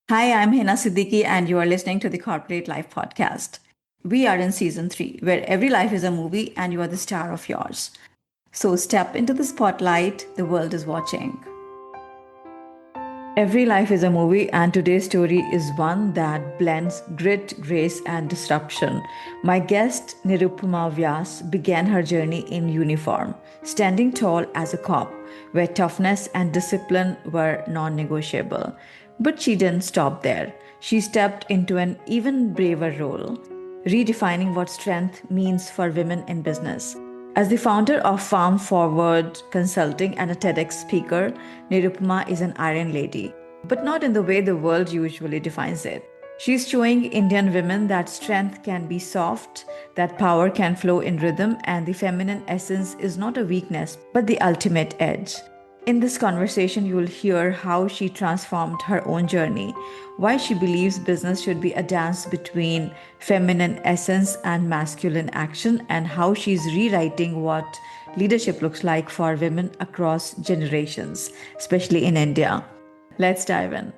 Hi, I'm Hina Siddiqui, and you are listening to the Corporate Life Podcast. We are in season 3, where every life is a movie and you are the star of yours. So step into the spotlight, the world is watching. Every life is a movie, and today's story is one that blends grit, grace, and disruption. My guest, Nirupama Vyas, began her journey in uniform, standing tall as a cop, where toughness and discipline were non negotiable. But she didn't stop there. She stepped into an even braver role, redefining what strength means for women in business. As the founder of FemmeForward Consulting and a TEDx speaker, Nirupama is an Iron Lady, but not in the way the world usually defines it. She's showing Indian women that strength can be soft, that power can flow in rhythm, and the feminine essence is not a weakness, but the ultimate edge. In this conversation, you will hear how she transformed her own journey, why she believes business should be a dance between feminine essence and masculine action, and how she's rewriting what leadership looks like for women across generations, especially in India. Let's dive in.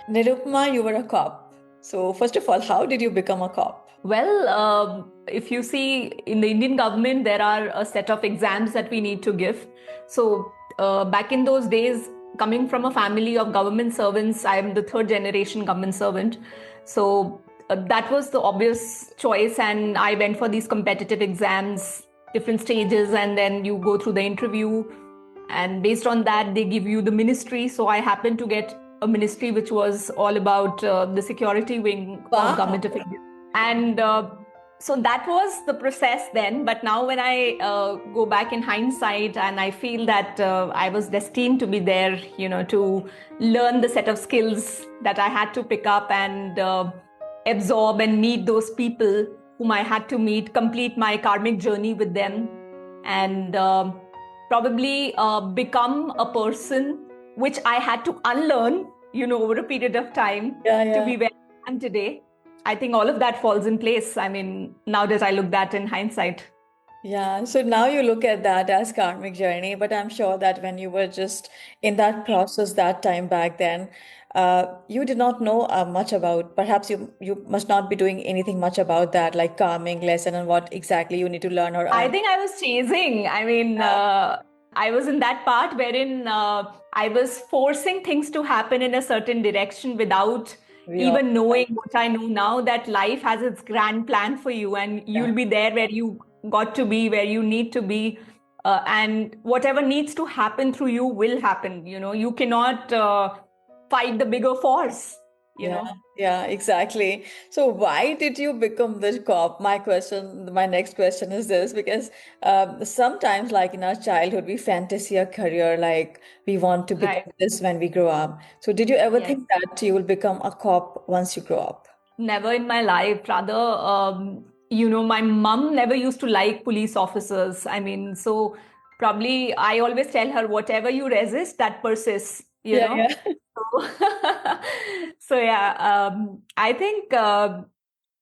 Nirupama, you were a cop. So, first of all, how did you become a cop? Well, if you see in the Indian government, there are a set of exams that we need to give. So, back in those days, coming from a family of government servants, I am the third generation government servant. So, that was the obvious choice. And I went for these competitive exams, different stages, and then you go through the interview. And based on that, they give you the ministry. So, I happened to get a ministry which was all about the security wing of government of India. And so that was the process then. But now when I go back in hindsight, and I feel that I was destined to be there, to learn the set of skills that I had to pick up and absorb and meet those people whom I had to meet, complete my karmic journey with them, and probably become a person which I had to unlearn, over a period of time to be where I am today. I think all of that falls in place. I mean, now that I look back in hindsight. Yeah, so now you look at that as karmic journey, but I'm sure that when you were just in that process that time back then, you did not know much about, perhaps you must not be doing anything much about that, like karmic lesson and what exactly you need to learn or I think I was chasing. I mean, I was in that part wherein I was forcing things to happen in a certain direction without we all, even knowing what I know now, that life has its grand plan for you and you'll be there where you got to be, where you need to be. And whatever needs to happen through you will happen. You cannot fight the bigger force, yeah, yeah, exactly. So why did you become the cop? My next question is this, because sometimes, like in our childhood, we fantasy a career like we want to Right. become this when we grow up. So did you ever Yes. think that you will become a cop once you grow up? Never in my life. Rather, my mom never used to like police officers. I mean, so probably I always tell her, whatever you resist, that persists, Yeah, yeah. So, so yeah, I think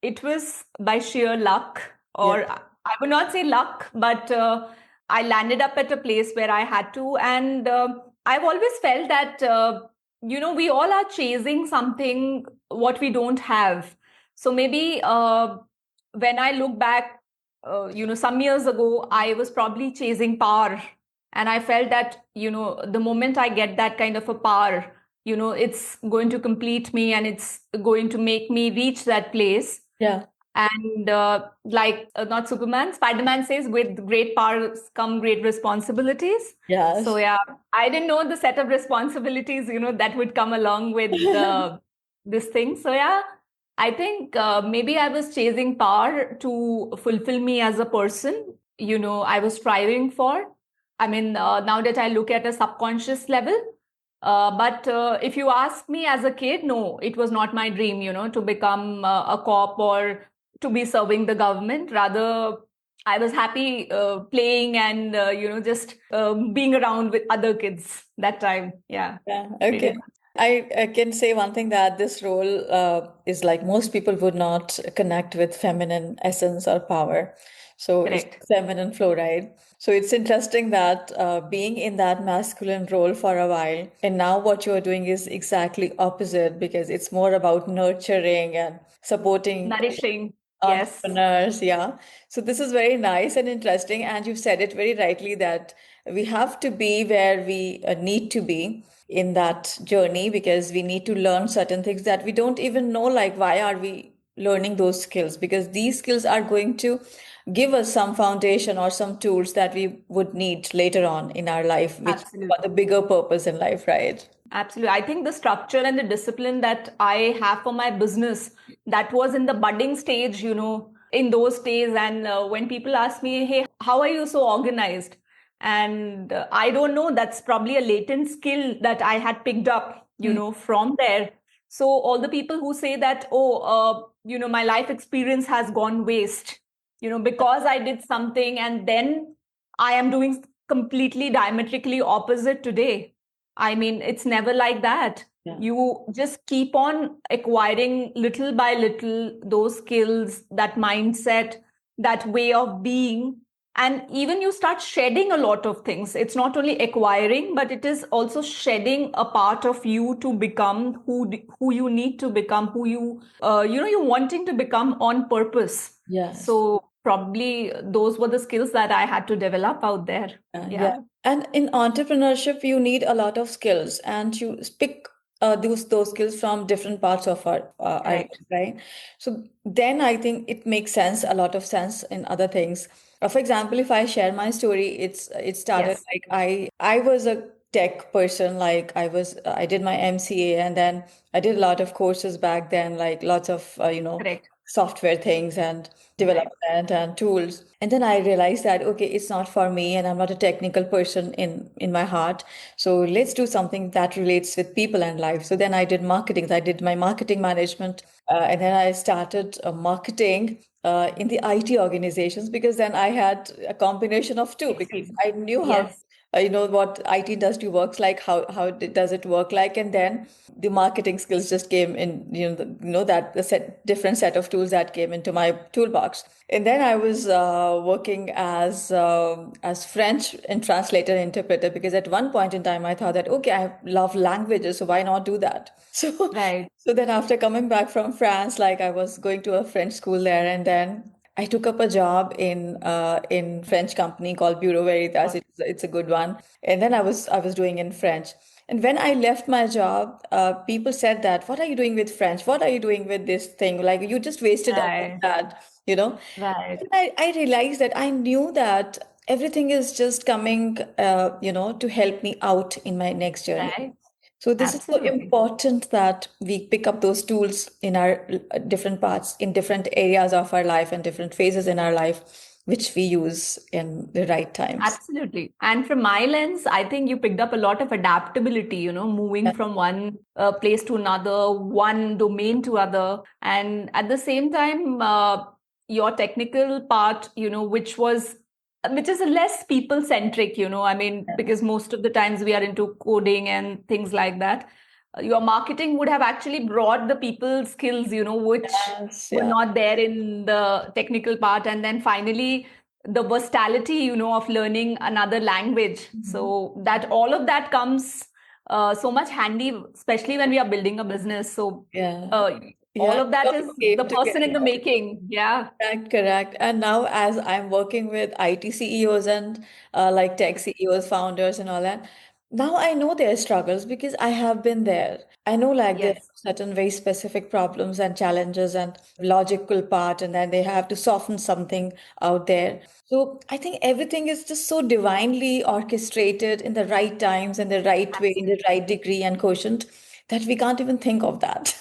it was by sheer luck, Yeah. or I would not say luck, but I landed up at a place where I had to. And I've always felt that, we all are chasing something what we don't have. So maybe when I look back, some years ago, I was probably chasing power. And I felt that, the moment I get that kind of a power, it's going to complete me and it's going to make me reach that place. Yeah. And like not Superman, Spider-Man says, with great powers come great responsibilities. So Yes. yeah, I didn't know the set of responsibilities, that would come along with this thing. So yeah, I think maybe I was chasing power to fulfill me as a person. I was striving for. I mean, now that I look at a subconscious level, but if you ask me as a kid, no, it was not my dream, to become a cop or to be serving the government. Rather, I was happy playing and, just being around with other kids that time. Yeah. Yeah. Pretty Okay. much. I can say one thing that this role is like most people would not connect with feminine essence or power. So it's Correct. feminine flow, right? So it's interesting that being in that masculine role for a while, and now what you're doing is exactly opposite because it's more about nurturing and supporting Nourishing. Yes. entrepreneurs. Yeah. So this is very nice and interesting. And you've said it very rightly that we have to be where we need to be in that journey because we need to learn certain things that we don't even know, like why are we learning those skills? Because these skills are going to give us some foundation or some tools that we would need later on in our life, which for Absolutely. the bigger purpose in life, right? Absolutely. I think the structure and the discipline that I have for my business, that was in the budding stage, in those days. And when people ask me, hey, how are you so organized? And I don't know, that's probably a latent skill that I had picked up, Mm. from there. So all the people who say that, oh, my life experience has gone waste, because I did something and then I am doing completely diametrically opposite today. I mean, it's never like that. Yeah. You just keep on acquiring little by little those skills, that mindset, that way of being. And even you start shedding a lot of things. It's not only acquiring, but it is also shedding a part of you to become who you need to become, who you're wanting to become on purpose. Yes. So probably those were the skills that I had to develop out there. Yeah. Yeah, And in entrepreneurship, you need a lot of skills, and you pick those skills from different parts of our correct. life, right? So then I think it makes sense, a lot of sense in other things. For example, if I share my story, it started Yes, like I was a tech person, like I did my MCA, and then I did a lot of courses back then, like lots of correct. software things and Right. development and tools. And then I realized that okay, it's not for me and I'm not a technical person in my heart. So let's do something that relates with people and life. So then I did marketing. I did my marketing management, and then I started marketing in the IT organizations because then I had a combination of two because Experience. I knew how Yes. what IT industry works like, does it work like, and then the marketing skills just came in, that the different set of tools that came into my toolbox. And then I was working as French and translator interpreter because at one point in time I thought that okay, I love languages, so why not do that? So Right. so then after coming back from France, like I was going to a French school there, and then I took up a job in French company called Bureau Veritas. Got It's a good one. And then I was doing in French. And when I left my job, people said that, "What are you doing with French? What are you doing with this thing? Like you just wasted all of right. that, you know." Right. And I realized that I knew that everything is just coming, to help me out in my next journey. Right. So this is so Absolutely. important that we pick up those tools in our different parts, in different areas of our life and different phases in our life, which we use in the right times. Absolutely. And from my lens, I think you picked up a lot of adaptability, moving Yeah. from one place to another, one domain to other. And at the same time, your technical part, which is a less people centric, I mean, because most of the times we are into coding and things like that. Your marketing would have actually brought the people skills, which Yes, were yeah. not there in the technical part. And then finally, the versatility, of learning another language. Mhm. So that all of that comes so much handy, especially when we are building a business. So Yeah. uh, Yeah. all It of that all is the came person in the together. making. Yeah. Correct, correct. And now, as I'm working with IT CEOs and like tech CEOs, founders, and all that, now I know their struggles because I have been there. I know like there Yes. are certain very specific problems and challenges and logical part, and then they have to soften something out there. So I think everything is just so divinely orchestrated in the right times, in the right way, in the Absolutely. right degree and quotient that we can't even think of that.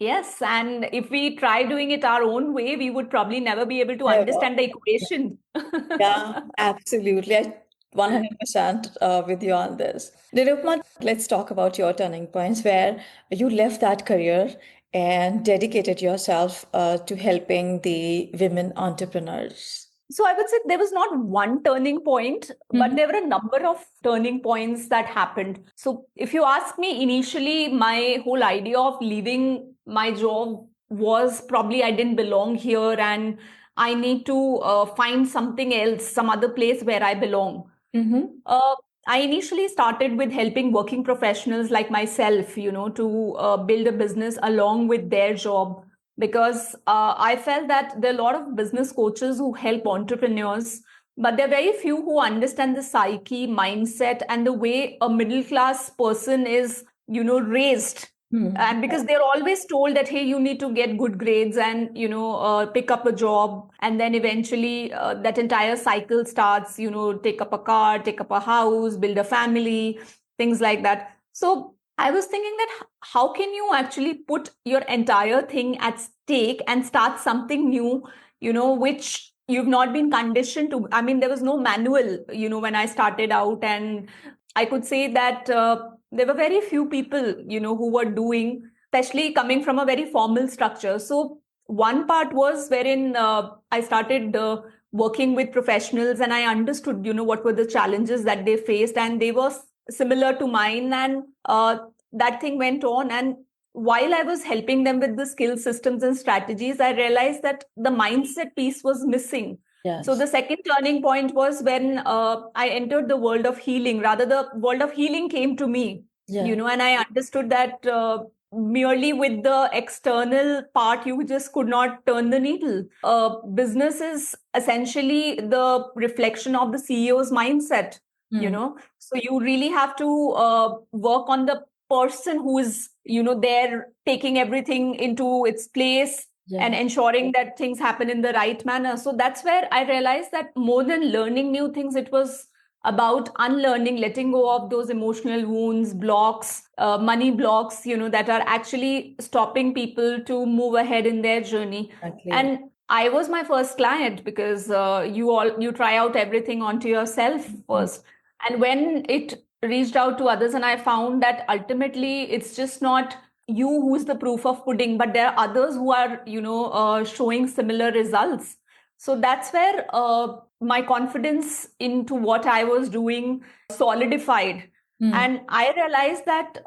Yes. And if we try doing it our own way, we would probably never be able to Never. understand the equation. Yeah, absolutely. I 100% with you on this. Nirupma, let's talk about your turning points where you left that career and dedicated yourself to helping the women entrepreneurs. So I would say there was not one turning point, but there were a number of turning points that happened. So if you ask me, initially, my whole idea of leaving my job was probably I didn't belong here and I need to find something else, some other place where I belong. Uh, I initially started with helping working professionals like myself, to build a business along with their job, because I felt that there are a lot of business coaches who help entrepreneurs, but there are very few who understand the psyche, mindset, and the way a middle class person is, raised. And because they're always told that, hey, you need to get good grades and pick up a job, and then eventually that entire cycle starts, take up a car, take up a house, build a family, things like that. So I was thinking that how can you actually put your entire thing at stake and start something new, which you've not been conditioned to. I mean, there was no manual, when I started out, and I could say that there were very few people, who were doing, especially coming from a very formal structure. So one part was wherein I started working with professionals, and I understood, what were the challenges that they faced, and they were similar to mine, and that thing went on. And while I was helping them with the skill systems and strategies, I realized that the mindset piece was missing. Yes. So the second turning point was when I entered the world of healing. Rather, the world of healing came to me, and I understood that merely with the external part, you just could not turn the needle. Business is essentially the reflection of the CEO's mindset, so you really have to work on the person who is, there taking everything into its place and ensuring that things happen in the right manner. So that's where I realized that more than learning new things, it was about unlearning, letting go of those emotional wounds, blocks, money blocks, that are actually stopping people to move ahead in their journey. Exactly. And I was my first client because you try out everything onto yourself first. And when it reached out to others, and I found that ultimately it's just not you who's the proof of pudding, but there are others who are, showing similar results. So that's where my confidence into what I was doing solidified. And I realized that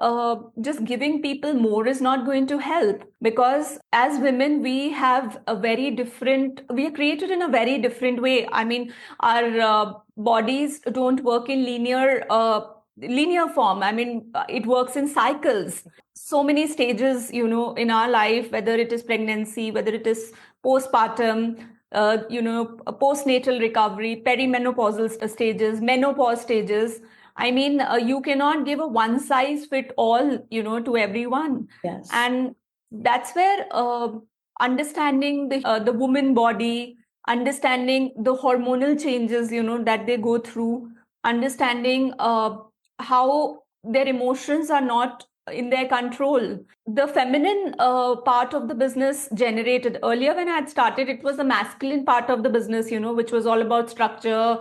just giving people more is not going to help, because as women, we have a very different, we are created in a very different way. I mean, our bodies don't work in linear form. I mean, it works in cycles. So many stages, in our life, whether it is pregnancy, whether it is postpartum, postnatal recovery, perimenopausal stages, menopause stages. I mean, you cannot give a one size fit all, to everyone. Yes. And that's where understanding the woman body, understanding the hormonal changes, that they go through, understanding how their emotions are not in their control. The feminine part of the business generated earlier when I had started, it was the masculine part of the business, which was all about structure,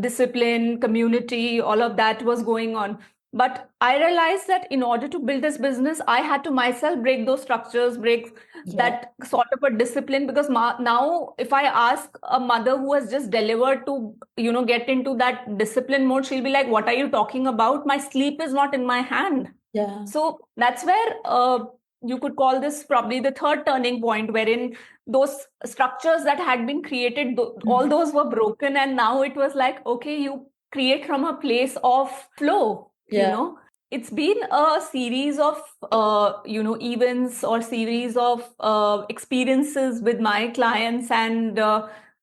discipline, community, all of that was going on. But I realized that in order to build this business, I had to myself break those structures, break that sort of a discipline. Because now, if I ask a mother who has just delivered to, get into that discipline mode, she'll be like, what are you talking about? My sleep is not in my hand. Yeah. So that's where you could call this probably the third turning point, wherein those structures that had been created, all those were broken. And now it was like, okay, you create from a place of flow, It's been a series of, events or series of experiences with my clients and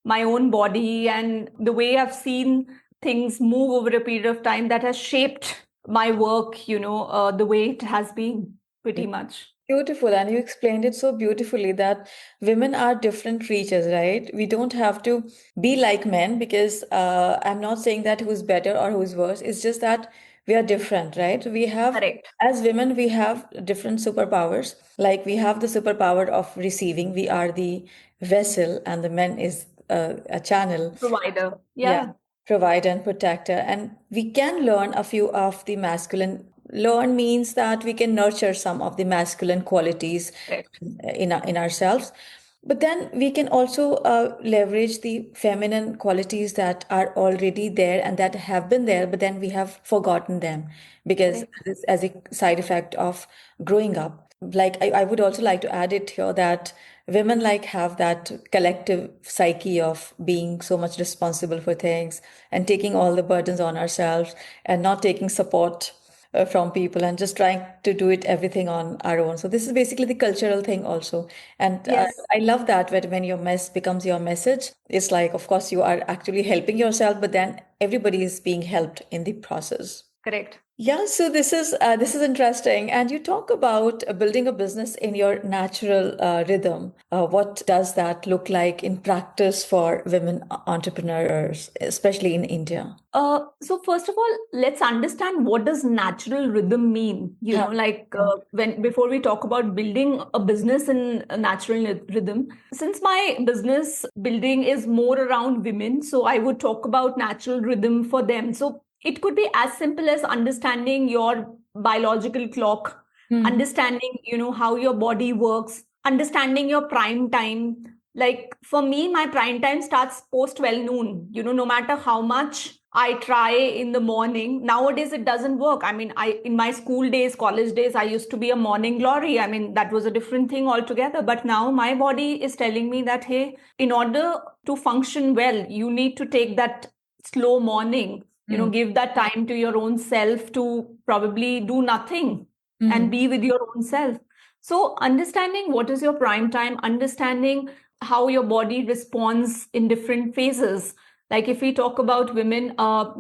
my own body, and the way I've seen things move over a period of time that has shaped my work, the way it has been pretty much. Beautiful. And you explained it so beautifully that women are different creatures, right? We don't have to be like men, because I'm not saying that who's better or who's worse. It's just that we are different, right? We have, Correct. as women, we have different superpowers. Like we have the superpower of receiving. We are the vessel, and the man is a channel. Provider. Yeah, Yeah. provider and protector. And we can learn a few of the masculine. Learn means that we can nurture some of the masculine qualities Correct. in ourselves. But then we can also leverage the feminine qualities that are already there and that have been there, but then we have forgotten them because Correct. as a side effect of growing up. Like I would also like to add it here that women like have that collective psyche of being so much responsible for things and taking all the burdens on ourselves and not taking support from people and just trying to do it everything on our own. So this is basically the cultural thing also. And Yes. I love that when your mess becomes your message, it's like, of course, you are actually helping yourself, but then everybody is being helped in the process. Correct. Yeah, so this is interesting, and you talk about building a business in your natural rhythm. What does that look like in practice for women entrepreneurs, especially in India? So first of all, let's understand what does natural rhythm mean. You Yeah. know, like when before we talk about building a business in a natural rhythm. Since my business building is more around women, so I would talk about natural rhythm for them. So it could be as simple as understanding your biological clock, Hmm. understanding how your body works, understanding your prime time. Like for me, my prime time starts post 12 noon. No matter how much I try in the morning, nowadays it doesn't work. I mean, I in my school days, college days, I used to be a morning glory. I mean, that was a different thing altogether. But now my body is telling me that, hey, in order to function well, you need to take that slow morning, Hmm. give that time to your own self to probably do nothing Hmm. and be with your own self. So understanding what is your prime time, understanding how your body responds in different phases. Like if we talk about women,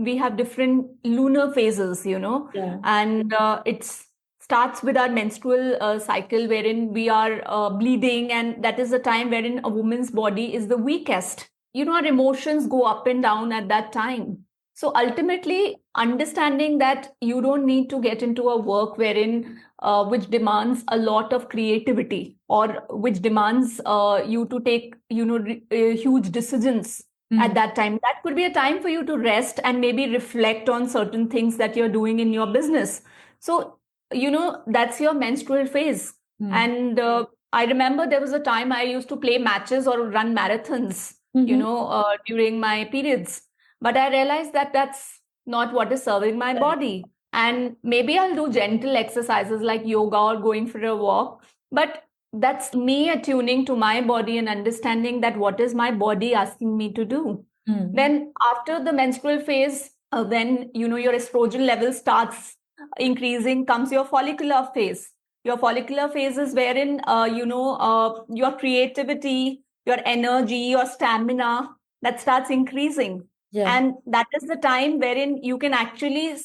we have different lunar phases, Yeah. and it starts with our menstrual cycle, wherein we are bleeding, and that is the time wherein a woman's body is the weakest. Our emotions go up and down at that time. So ultimately, understanding that you don't need to get into a work wherein which demands a lot of creativity, or which demands you to take huge decisions Hmm. at that time. That could be a time for you to rest and maybe reflect on certain things that you're doing in your business. So that's your menstrual phase. Hmm. And I remember there was a time I used to play matches or run marathons Hmm. during my periods, but I realized that that's not what is serving my body. And maybe I'll do gentle exercises like yoga or going for a walk, but that's me attuning to my body and understanding that what is my body asking me to do. Hmm. Then after the menstrual phase, when your estrogen level starts increasing, comes your follicular phase. Your follicular phase is wherein your creativity, your energy, your stamina, that starts increasing. Yeah. And that is the time wherein you can actually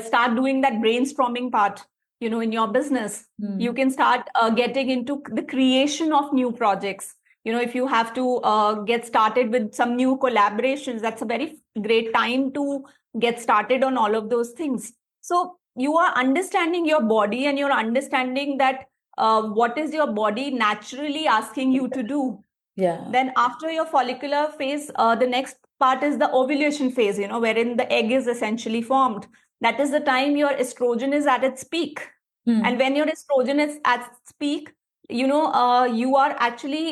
start doing that brainstorming part, in your business. You Hmm. can start getting into the creation of new projects. If you have to get started with some new collaborations, that's a very great time to get started on all of those things. So you are understanding your body, and you're understanding that what is your body naturally asking you to do. Yeah. Then after your follicular phase, the next part is the ovulation phase, wherein the egg is essentially formed. That is the time your estrogen is at its peak. And Hmm. when your estrogen is at its peak, you are actually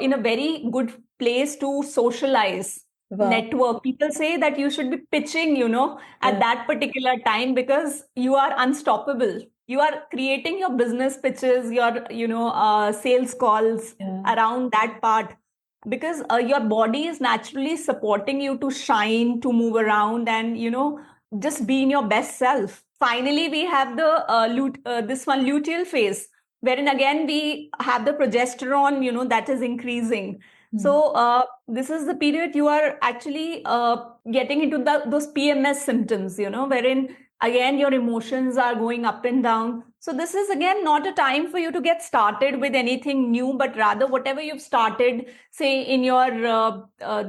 in a very good place to socialize, Wow. network. People say that you should be pitching, at Yeah. that particular time, because you are unstoppable. You are creating your business pitches, your, sales calls Yeah. around that part, because your body is naturally supporting you to shine, to move around, and just be in your best self. Finally, we have the this one luteal phase, wherein again we have the progesterone, that is increasing. Hmm. So this is the period you are actually getting into those PMS symptoms, wherein again your emotions are going up and down. So this is again not a time for you to get started with anything new, but rather whatever you've started, say in your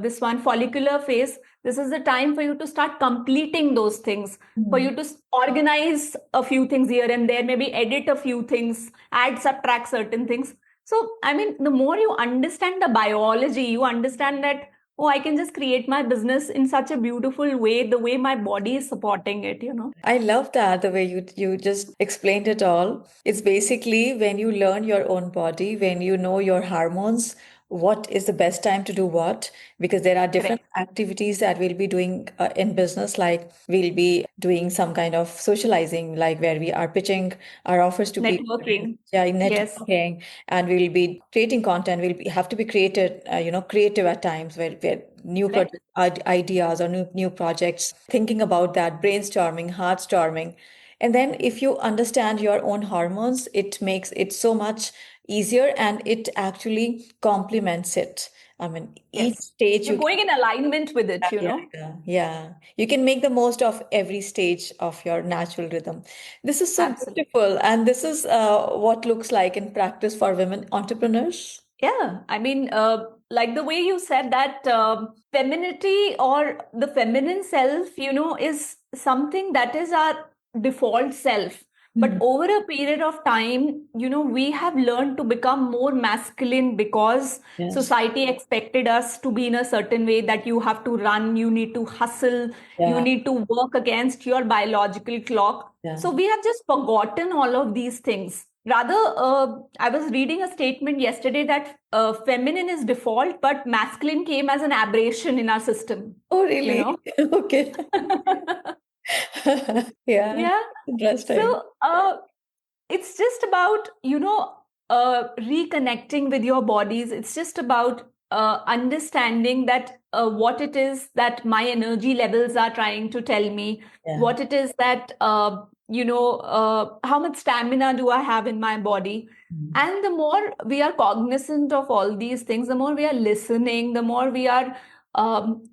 this one follicular phase, this is the time for you to start completing those things, for Hmm. you to organize a few things here and there, maybe edit a few things, add, subtract certain things. So, I mean, the more you understand the biology, you understand that, oh, I can just create my business in such a beautiful way, the way my body is supporting it. I love that the way you just explained it all. It's basically when you learn your own body, when you know your hormones, what is the best time to do what, because there are different Correct. activities that we'll be doing in business. Like we'll be doing some kind of socializing, like where we are pitching our offers to people. Networking. Yeah, Yes. networking, and we'll be creating content. Have to be creative, creative at times, where new Correct. project ideas or new projects, thinking about that, brainstorming, heartstorming. And then if you understand your own hormones, it makes it so much easier, and it actually complements it. I mean, each Yes. stage You're you going in alignment with it, you yeah, know? yeah, yeah. You can make the most of every stage of your natural rhythm. This is so Absolutely. beautiful, and this is what looks like in practice for women entrepreneurs. Yeah, I mean, like the way you said that femininity or the feminine self, is something that is our default self. But Hmm. over a period of time, we have learned to become more masculine because Yes. society expected us to be in a certain way that you have to run, you need to hustle, you Yeah, need to work against your biological clock. yeah, So we have just forgotten all of these things. Rather, I was reading a statement yesterday that feminine is default, but masculine came as an aberration in our system. oh, You really? know? Okay. Yeah, Yeah. interesting. So it's just about, reconnecting with your bodies. It's just about understanding that what it is that my energy levels are trying to tell me, Yeah. what it is that, how much stamina do I have in my body. Mm. And the more we are cognizant of all these things, the more we are listening, the more we are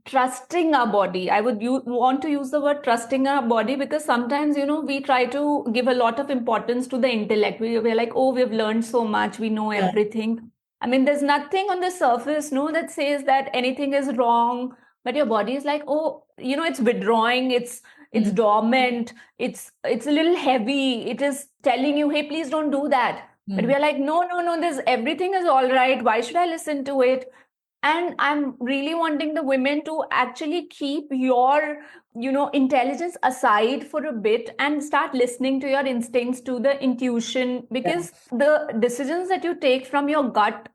trusting our body. I would want to use the word trusting our body, because sometimes, we try to give a lot of importance to the intellect. We're like, oh, we've learned so much, we know Yeah, everything. I mean, there's nothing on the surface, no, that says that anything is wrong, but your body is like, oh, it's withdrawing, it's mm, dormant, it's a little heavy, it is telling you, hey, please don't do that. But mm. we're like, no, no, no, this everything is all right. Why should I listen to it? And I'm really wanting the women to actually keep your intelligence aside for a bit and start listening to your instincts, to the intuition, Yeah. because the decisions that you take from your gut,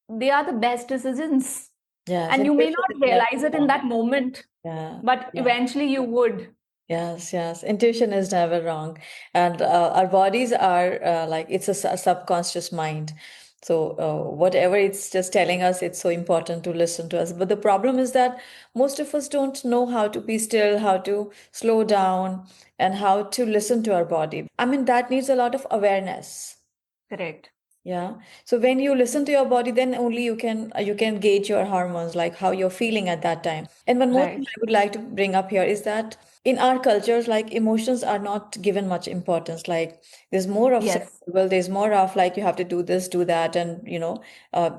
they are the best decisions, Yes, and you may intuition not is never realize it in wrong. that moment, Yeah, but yeah. eventually you would. Yes, yes. Intuition is never wrong. And our bodies are like it's a subconscious mind. So whatever it's just telling us, it's so important to listen to us. But the problem is that most of us don't know how to be still, how to slow down, and how to listen to our body. I mean, that needs a lot of awareness. Correct. Yeah. So when you listen to your body, then only you can gauge your hormones, like how you're feeling at that time. And one more thing Right. I would like to bring up here is that in our cultures, like emotions are not given much importance. Like there's more of Yes. survival, there's more of like you have to do this, do that, and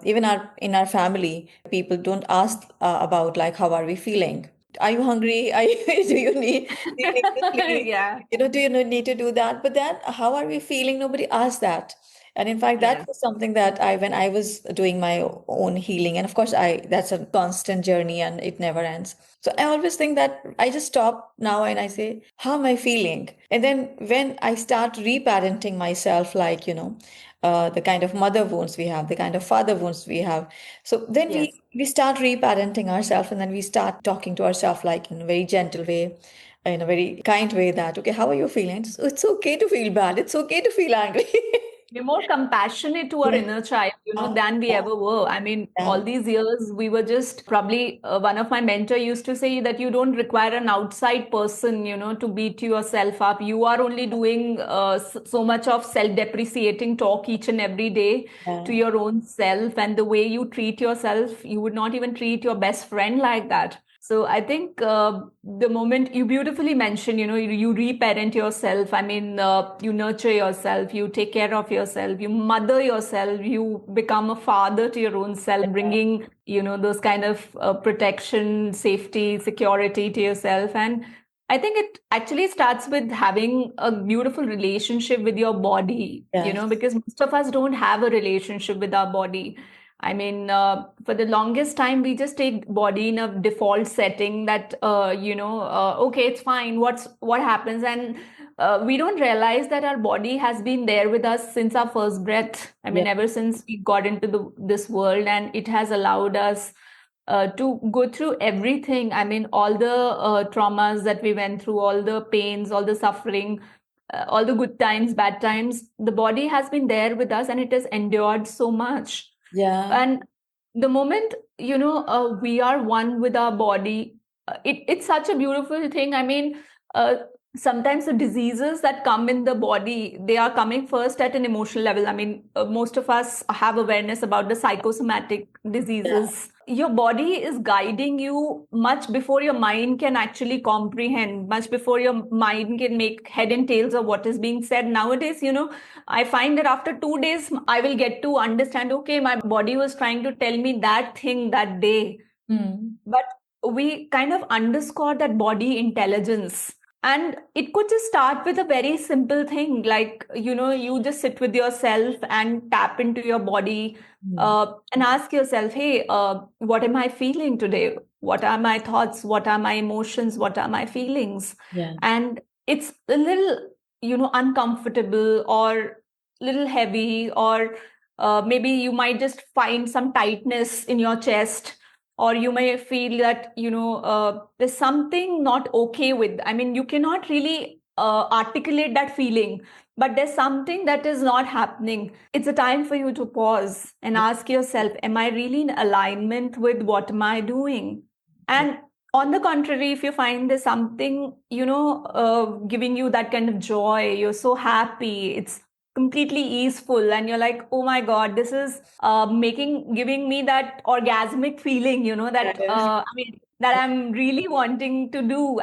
even our in our family, people don't ask about like how are we feeling. Are you hungry? Do you need to sleep? Yeah. Do you need to do that? But then how are we feeling? Nobody asks that. And in fact, that Yes. was something that when I was doing my own healing, and of course, that's a constant journey and it never ends. So I always think that I just stop now and I say, how am I feeling? And then when I start reparenting myself, like, the kind of mother wounds we have, the kind of father wounds we have. So then Yes. we start reparenting ourselves, and then we start talking to ourselves like in a very gentle way, in a very kind way that, okay, how are you feeling? It's okay to feel bad. It's okay to feel angry. We're more compassionate to our Yeah. inner child, than we ever were. I mean, Yeah. all these years, we were just probably one of my mentor used to say that you don't require an outside person, to beat yourself up. You are only doing so much of self-depreciating talk each and every day to Yeah. your own self. And the way you treat yourself, you would not even treat your best friend like that. So I think the moment you beautifully mentioned, you reparent yourself. I mean, you nurture yourself, you take care of yourself, you mother yourself, you become a father to your own self, bringing, those kind of protection, safety, security to yourself. And I think it actually starts with having a beautiful relationship with your body, Yes. because most of us don't have a relationship with our body. I mean, for the longest time, we just take body in a default setting that, okay, it's fine. What happens? And we don't realize that our body has been there with us since our first breath. I mean, ever since we got into this world, and it has allowed us to go through everything. I mean, all the traumas that we went through, all the pains, all the suffering, all the good times, bad times. The body has been there with us, and it has endured so much. Yeah. And the moment, we are one with our body, it's such a beautiful thing. I mean, sometimes the diseases that come in the body, they are coming first at an emotional level. I mean, most of us have awareness about the psychosomatic diseases. Your body is guiding you much before your mind can actually comprehend, much before your mind can make head and tails of what is being said. Nowadays, I find that after 2 days, I will get to understand, okay, my body was trying to tell me that thing that day. But we kind of underscore that body intelligence. And it could just start with a very simple thing, like, you just sit with yourself and tap into your body, and ask yourself, hey, what am I feeling today? What are my thoughts? What are my emotions? What are my feelings? Yeah. And it's a little, uncomfortable or little heavy, or maybe you might just find some tightness in your chest, or you may feel that there's something not okay with. I mean, you cannot really articulate that feeling, but there's something that is not happening. It's a time for you to pause and ask yourself, am I really in alignment with what am I doing? And on the contrary, if you find there's something giving you that kind of joy, you're so happy, it's completely easeful, and you're like, oh my god, this is giving me that orgasmic feeling, that I mean, that I'm really wanting to do.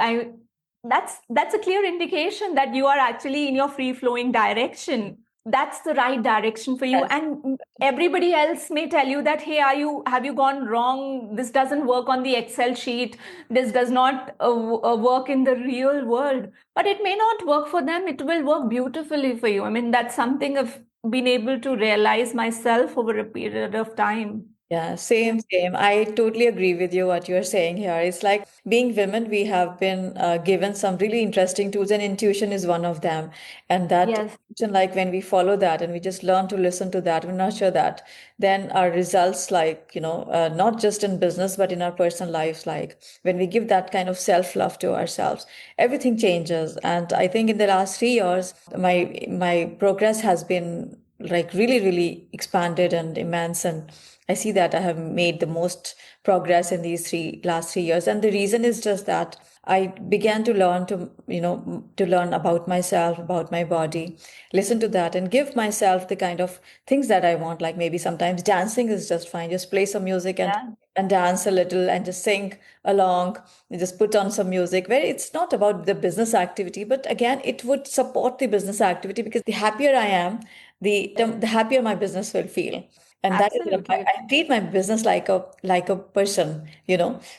That's a clear indication that you are actually in your free flowing direction. That's the right direction for you. Yes. And everybody else may tell you that, hey, have you gone wrong? This doesn't work on the Excel sheet. This does not work in the real world. But it may not work for them. It will work beautifully for you. I mean, that's something I've been able to realize myself over a period of time. Yeah, same, same. I totally agree with you what you're saying here. It's like being women, we have been given some really interesting tools, and intuition is one of them. And that Yes. intuition, like when we follow that and we just learn to listen to that, we nurture that, then our results, like, not just in business, but in our personal lives, like when we give that kind of self-love to ourselves, everything changes. And I think in the last 3 years, my progress has been like really, really expanded and immense. And I see that I have made the most progress in these last 3 years. And the reason is just that I began to learn to learn about myself, about my body, listen to that and give myself the kind of things that I want. Like maybe sometimes dancing is just fine. Just play some music and dance a little and just sing along and just put on some music where it's not about the business activity, but again, it would support the business activity, because the happier I am, the happier my business will feel. And that is, Absolutely. I treat my business like a person,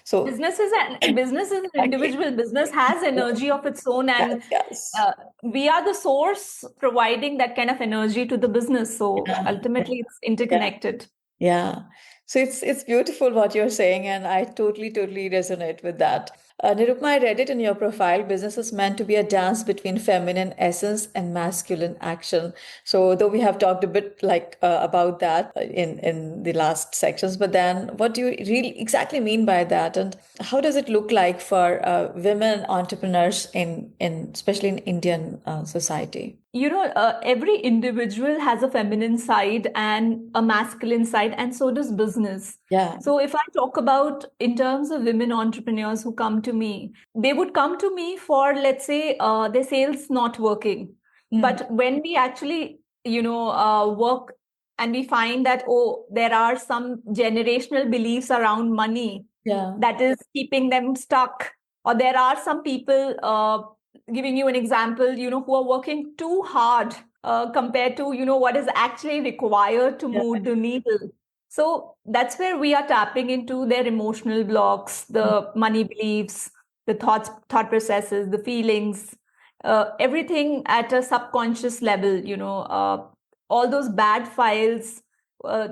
so Business is an exactly. individual. Business has energy of its own, Yes, and yes. we are the source providing that kind of energy to the business. So Yeah, ultimately, it's yeah. interconnected. Yeah. So it's beautiful what you're saying, and I totally, totally resonate with that. Nirupma, I read it in your profile. Business is meant to be a dance between feminine essence and masculine action. So though we have talked a bit like about that in the last sections, but then what do you really exactly mean by that, and how does it look like for women entrepreneurs in especially in Indian society? Every individual has a feminine side and a masculine side, and so does business. Yeah. So if I talk about in terms of women entrepreneurs who come to me, they would come to me for, let's say, their sales not working. Mm. But when we actually, work, and we find that, oh, there are some generational beliefs around money Yeah. that is keeping them stuck, or there are some people, giving you an example, who are working too hard compared to, what is actually required to Yeah. move the needle. So that's where we are tapping into their emotional blocks, Mm. the money beliefs, the thought processes, the feelings, everything at a subconscious level, all those bad files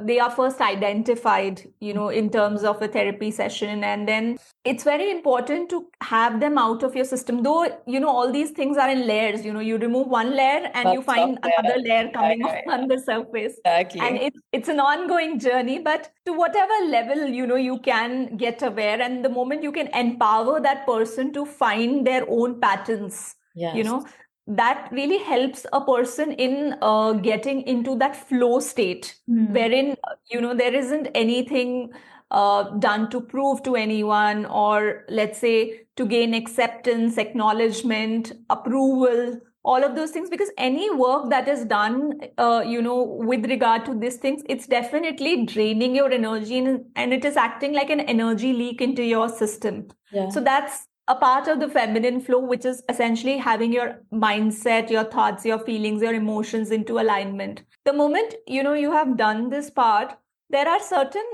they are first identified, in terms of a therapy session. And then it's very important to have them out of your system. Though, all these things are in layers. You remove one layer and you Lots of find another layer coming yeah, on the surface. And exactly. it's an ongoing journey, but to whatever level, you can get aware. And the moment you can empower that person to find their own patterns, Yes. that really helps a person in getting into that flow state, wherein there isn't anything done to prove to anyone, or let's say to gain acceptance, acknowledgement, approval, all of those things. Because any work that is done with regard to these things, it's definitely draining your energy, and it is acting like an energy leak into your system. Yeah. So that's a part of the feminine flow, which is essentially having your mindset, your thoughts, your feelings, your emotions into alignment. The moment you have done this part, there are certain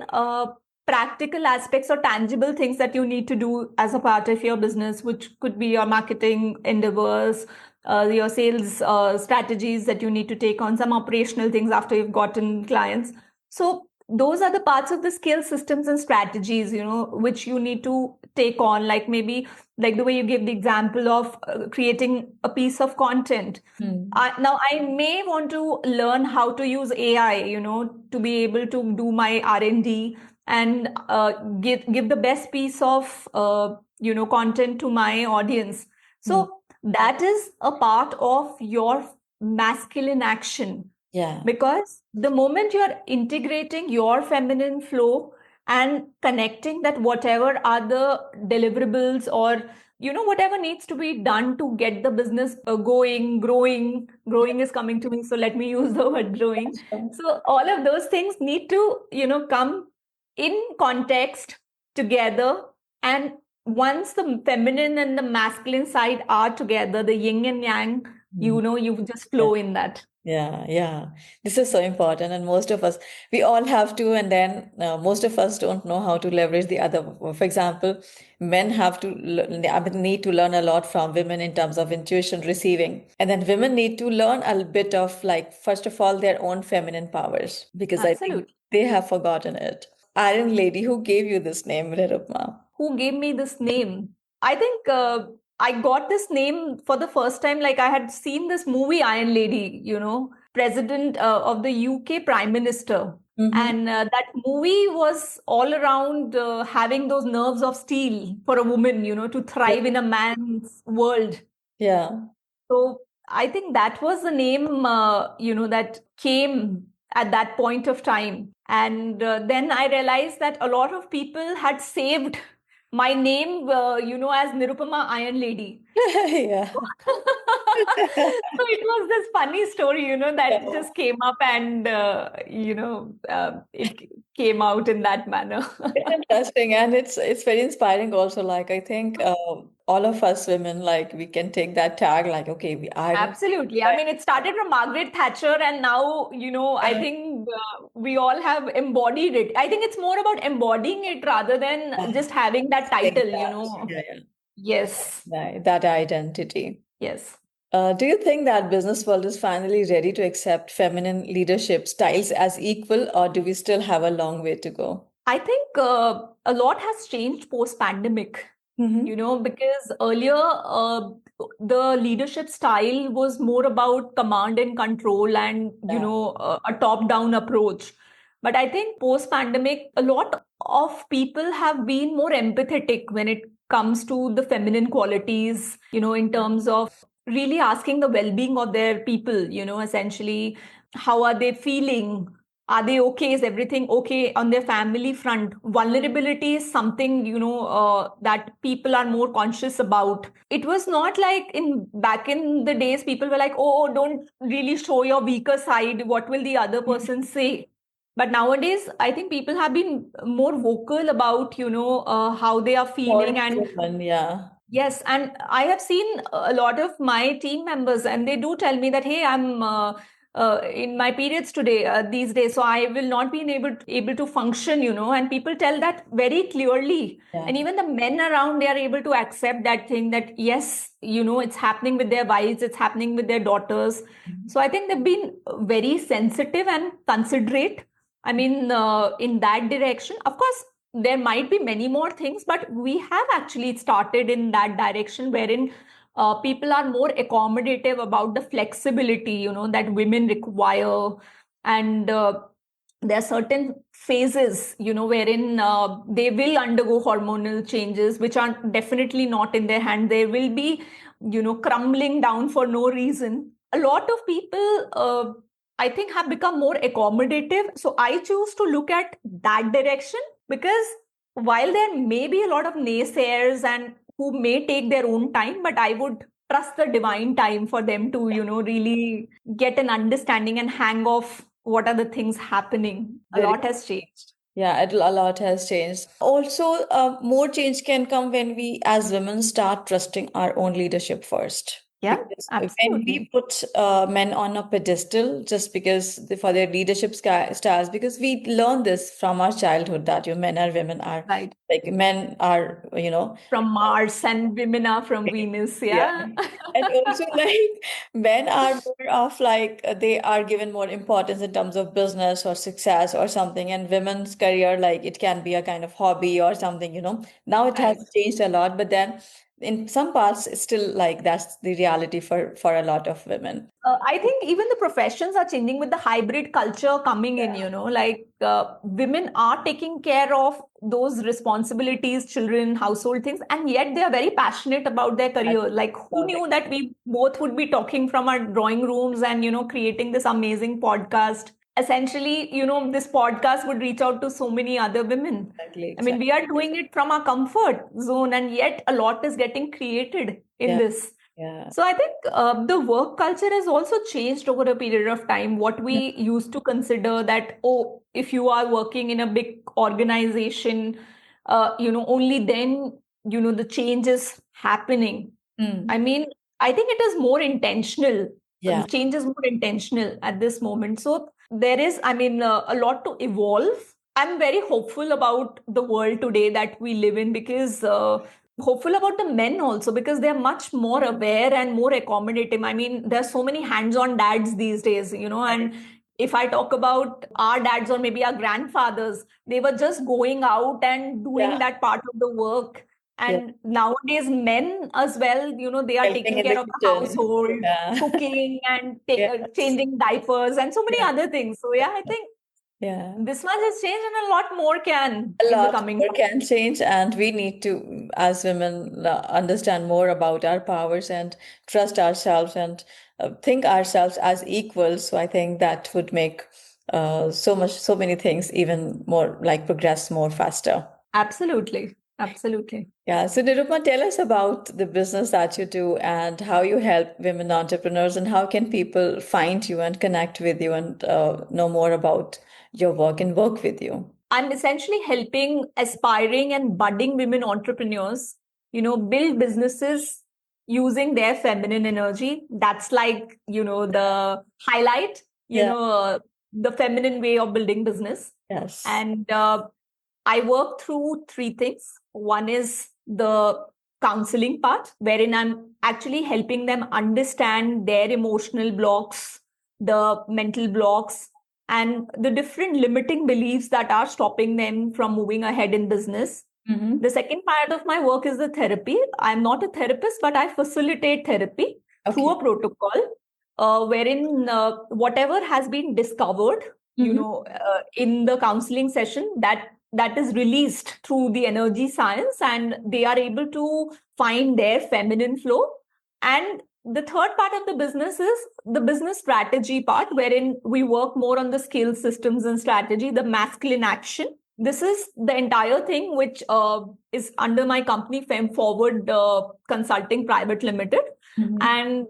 practical aspects or tangible things that you need to do as a part of your business, which could be your marketing endeavors, your sales strategies that you need to take on, some operational things after you've gotten clients. So those are the parts of the skill systems and strategies, which you need to take on, like maybe like the way you gave the example of creating a piece of content. Now I may want to learn how to use AI, to be able to do my R&D and give the best piece of content to my audience. So that is a part of your masculine action. Yeah. Because the moment you're integrating your feminine flow and connecting that whatever are the deliverables, or whatever needs to be done to get the business growing is coming to me, so let me use the word growing. So all of those things need to come in context together. And once the feminine and the masculine side are together, the yin and yang, you just flow in that. Yeah, yeah. This is so important. And most of us, we all have to, and then most of us don't know how to leverage the other. For example, men have to need to learn a lot from women in terms of intuition receiving. And then women need to learn a bit of, like, first of all, their own feminine powers, because I think Absolutely. they have forgotten it. Iron Lady, who gave you this name, Nirupma? Who gave me this name? I think I got this name for the first time. Like, I had seen this movie, Iron Lady, President of the UK Prime Minister. And that movie was all around having those nerves of steel for a woman, to thrive in a man's world. Yeah. So I think that was the name, that came at that point of time. And then I realized that a lot of people had saved my name, as Nirupama Iron Lady. Yeah. So it was this funny story, that just came up, and, it came out in that manner. It's interesting, and it's very inspiring also. Like, I think all of us women, like, we can take that tag, like, okay, we are. Absolutely. I mean, it started from Margaret Thatcher, and now, I think we all have embodied it. I think it's more about embodying it rather than just having that title, Yeah, yeah. Yes. Right, that identity. Yes. Do you think that business world is finally ready to accept feminine leadership styles as equal, or do we still have a long way to go? I think a lot has changed post-pandemic, because earlier the leadership style was more about command and control and, a top-down approach. But I think post-pandemic, a lot of people have been more empathetic when it comes to the feminine qualities, in terms of really asking the well-being of their people, essentially, how are they feeling? Are they okay? Is everything okay on their family front? Vulnerability is something, that people are more conscious about. It was not like back in the days, people were like, oh, don't really show your weaker side. What will the other person say? But nowadays, I think people have been more vocal about, how they are feeling. And Women, yeah. yes, and I have seen a lot of my team members, and they do tell me that, hey, I'm in my periods today, these days, so I will not be able to function, and people tell that very clearly. Yeah. And even the men around, they are able to accept that thing, that yes, it's happening with their wives, it's happening with their daughters. So I think they've been very sensitive and considerate. I mean, in that direction, of course, there might be many more things, but we have actually started in that direction wherein people are more accommodative about the flexibility, that women require. And there are certain phases, wherein they will undergo hormonal changes, which are definitely not in their hand. They will be, crumbling down for no reason. A lot of people, I think, have become more accommodative. So I choose to look at that direction, because while there may be a lot of naysayers and who may take their own time, but I would trust the divine time for them to, really get an understanding and hang off what are the things happening. A Very lot has changed. Yeah, a lot has changed. Also, more change can come when we, as women, start trusting our own leadership first. Yeah, Because when we absolutely. put men on a pedestal just because for their leadership styles, because we learn this from our childhood that men or women are Right. like men are, From Mars and women are from Venus. yeah. Yeah. And also, like, men are more of like they are given more importance in terms of business or success or something, and women's career, like, it can be a kind of hobby or something. Now it has Right. changed a lot, but then in some parts, it's still like that's the reality for a lot of women. I think even the professions are changing with the hybrid culture coming in, like women are taking care of those responsibilities, children, household things, and yet they are very passionate about their career. Like, who About knew that we both would be talking from our drawing rooms and, creating this amazing podcast? Essentially, this podcast would reach out to so many other women. exactly, I mean, exactly. we are doing it from our comfort zone, and yet a lot is getting created in Yeah, this. yeah. So I think the work culture has also changed over a period of time. What we used to consider that, oh, if you are working in a big organization, only then, the change is happening. Mm. I mean, I think it is more intentional. The Yeah. change is more intentional at this moment. So there is, I mean, a lot to evolve. I'm very hopeful about the world today that we live in, because hopeful about the men also, because they're much more aware and more accommodative. I mean, there's so many hands-on dads these days, and if I talk about our dads or maybe our grandfathers, they were just going out and doing Yeah. that part of the work. Yeah. And nowadays, men as well, they are Helping taking in the care of the kitchen. household, Yeah. cooking and Yes. changing diapers and so many Yeah. other things. So yeah, I think Yeah. this much has changed, and a lot more can A in the lot coming more time. can change, and we need to, as women, understand more about our powers and trust ourselves and think ourselves as equals. So I think that would make so many things even more like progress more faster. Absolutely. Absolutely. Yeah. So Nirupama, tell us about the business that you do and how you help women entrepreneurs, and how can people find you and connect with you and know more about your work and work with you. I'm essentially helping aspiring and budding women entrepreneurs, build businesses using their feminine energy. That's like, the highlight, Yeah. the feminine way of building business. Yes. And I work through three things. One is the counseling part, wherein I'm actually helping them understand their emotional blocks, the mental blocks, and the different limiting beliefs that are stopping them from moving ahead in business. Mm-hmm. The second part of my work is the therapy. I'm not a therapist, but I facilitate therapy through Okay. a protocol wherein whatever has been discovered, Mm-hmm. in the counseling session, that is released through the energy science, and they are able to find their feminine flow. And the third part of the business is the business strategy part, wherein we work more on the skill systems and strategy, the masculine action. This is the entire thing which is under my company, FemmeForward Consulting Private Limited. Mm-hmm. And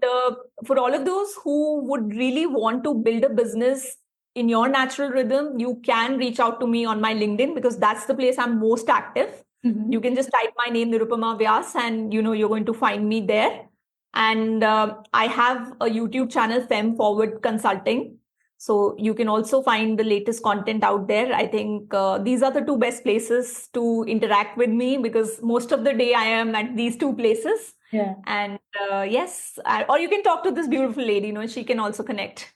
for all of those who would really want to build a business in your natural rhythm, you can reach out to me on my LinkedIn, because that's the place I'm most active. Mm-hmm. You can just type my name, Nirupama Vyas, and you're going to find me there. And I have a YouTube channel, FemmeForward Consulting. So you can also find the latest content out there. I think these are the two best places to interact with me, because most of the day I am at these two places. Yeah. And yes, or you can talk to this beautiful lady, she can also connect.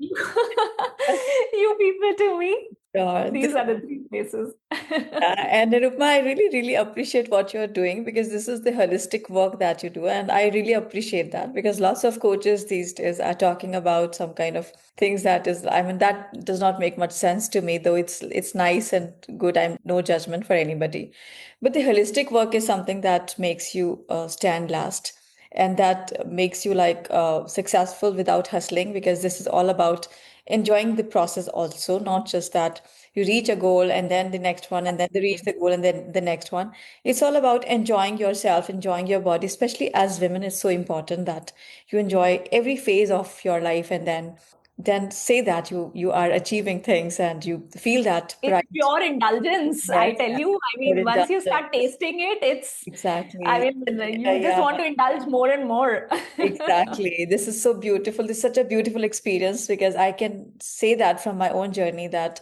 You people to me, Sure. these are the three places. And Nirupma, I really, really appreciate what you're doing because this is the holistic work that you do. And I really appreciate that because lots of coaches these days are talking about some kind of things that is, I mean, that does not make much sense to me, though it's nice and good. I'm no judgment for anybody. But the holistic work is something that makes you stand last and that makes you like successful without hustling because this is all about enjoying the process also, not just that you reach a goal and then the next one and then they reach the goal and then the next one. It's all about enjoying yourself, enjoying your body, especially as women. It's so important that you enjoy every phase of your life and then say that you are achieving things and you feel that It's pride. pure indulgence, I Yes, tell and you. I your mean, once you indulgence. start tasting it, I Exactly. mean, you just Yeah. want to indulge more and more. Exactly. This is so beautiful. This is such a beautiful experience because I can say that from my own journey that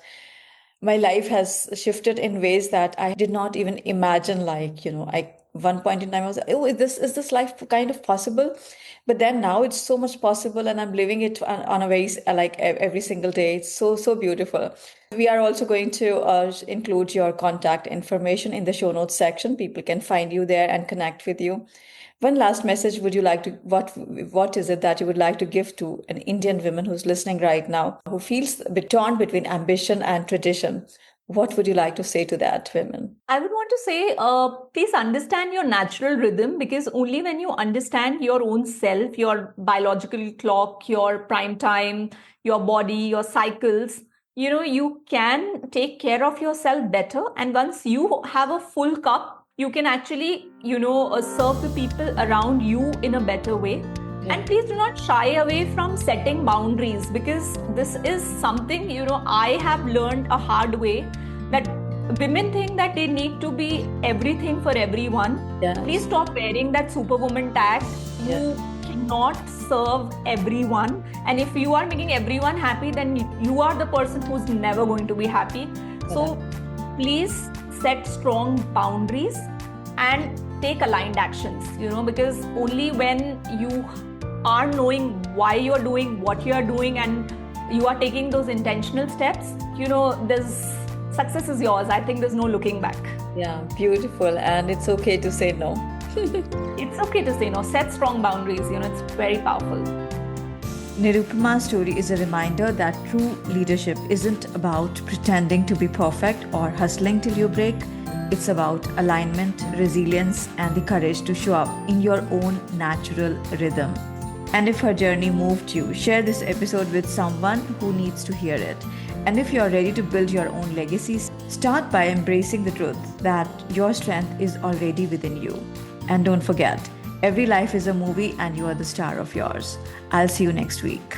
my life has shifted in ways that I did not even imagine. Like, I one point in time I was, oh, is this life kind of possible? But then now it's so much possible, and I'm living it on a very like every single day. It's so beautiful. We are also going to include your contact information in the show notes section. People can find you there and connect with you. One last message would you like to what is it that you would like to give to an Indian woman who's listening right now who feels a bit torn between ambition and tradition? What would you like to say to that women? I would want to say, please understand your natural rhythm, because only when you understand your own self, your biological clock, your prime time, your body, your cycles, you can take care of yourself better. And once you have a full cup, you can actually, serve the people around you in a better way. And please do not shy away from setting boundaries, because this is something, I have learned a hard way, that women think that they need to be everything for everyone. Yes. Please stop wearing that superwoman tag. You cannot serve everyone. And if you are making everyone happy, then you are the person who's never going to be happy. So please set strong boundaries and take aligned actions, because only when you are knowing why you're doing what you're doing and you are taking those intentional steps, there's success is yours. I think there's no looking back. Yeah, beautiful. And it's okay to say no. It's okay to say no. Set strong boundaries. It's very powerful. Nirupama's story is a reminder that true leadership isn't about pretending to be perfect or hustling till you break. It's about alignment, resilience, and the courage to show up in your own natural rhythm. And if her journey moved you, share this episode with someone who needs to hear it. And if you're ready to build your own legacy, start by embracing the truth that your strength is already within you. And don't forget, every life is a movie and you are the star of yours. I'll see you next week.